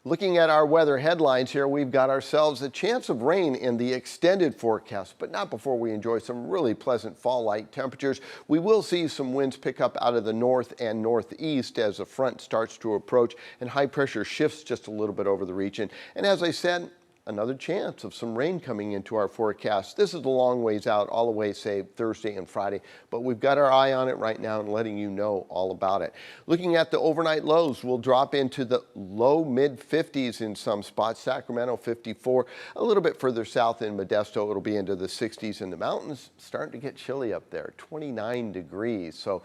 Looking at our weather headlines here, we've got ourselves a chance of rain in the extended forecast, but not before we enjoy some really pleasant fall-like temperatures. We will see some winds pick up out of the north and northeast as the front starts to approach and high pressure shifts just a little bit over the region. And as I said, another chance of some rain coming into our forecast. This is a long ways out, all the way, say, Thursday and Friday, but we've got our eye on it right now and letting you know all about it. Looking at the overnight lows, we'll drop into the low mid 50s in some spots. Sacramento 54, a little bit further south in Modesto, it'll be into the 60s in the mountains. Starting to get chilly up there, 29 degrees. So,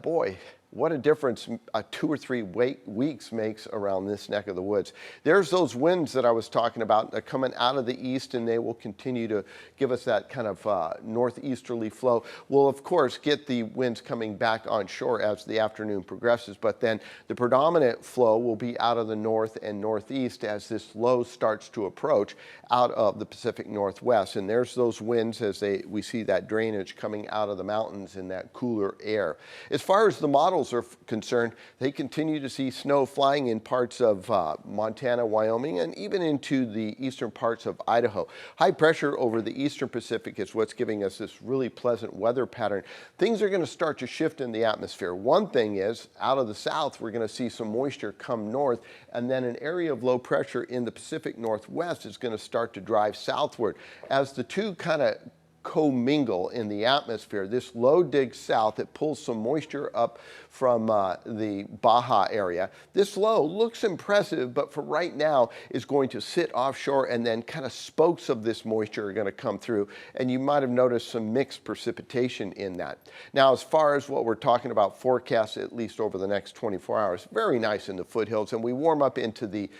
boy, what a difference 2 or 3 weeks makes around this neck of the woods. There's those winds that I was talking about that are coming out of the east, and they will continue to give us that kind of northeasterly flow. We'll, of course, get the winds coming back on shore as the afternoon progresses, but then the predominant flow will be out of the north and northeast as this low starts to approach out of the Pacific Northwest. And there's those winds as we see that drainage coming out of the mountains in that cooler air. As far as the models are concerned, they continue to see snow flying in parts of Montana, Wyoming, and even into the eastern parts of Idaho. High pressure over the eastern Pacific is what's giving us this really pleasant weather pattern. Things are going to start to shift in the atmosphere. One thing is, out of the south, we're going to see some moisture come north, and then an area of low pressure in the Pacific Northwest is going to start to drive southward. As the two kind of commingle in the atmosphere, this low digs south, it pulls some moisture up from the Baja area. This low looks impressive, but for right now is going to sit offshore, and then kind of spokes of this moisture are going to come through, and you might have noticed some mixed precipitation in that. Now, as far as what we're talking about forecasts, at least over the next 24 hours, very nice in the foothills, and we warm up into the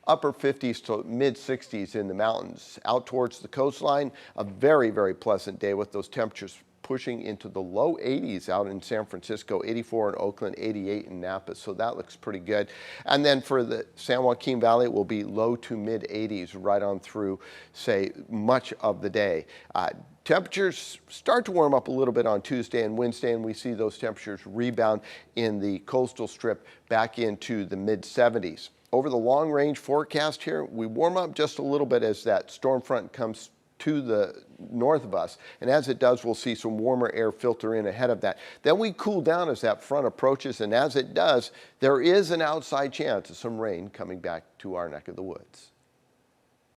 upper 50s to mid 60s in the mountains. Out towards the coastline, a very, very pleasant day with those temperatures pushing into the low 80s out in San Francisco, 84 in Oakland, 88 in Napa, so that looks pretty good. And then for the San Joaquin Valley, it will be low to mid 80s right on through, say, much of the day. Temperatures start to warm up a little bit on Tuesday and Wednesday, and we see those temperatures rebound in the coastal strip back into the mid 70s. Over the long range forecast here, we warm up just a little bit as that storm front comes to the north of us. And as it does, we'll see some warmer air filter in ahead of that. Then we cool down as that front approaches, and as it does, there is an outside chance of some rain coming back to our neck of the woods.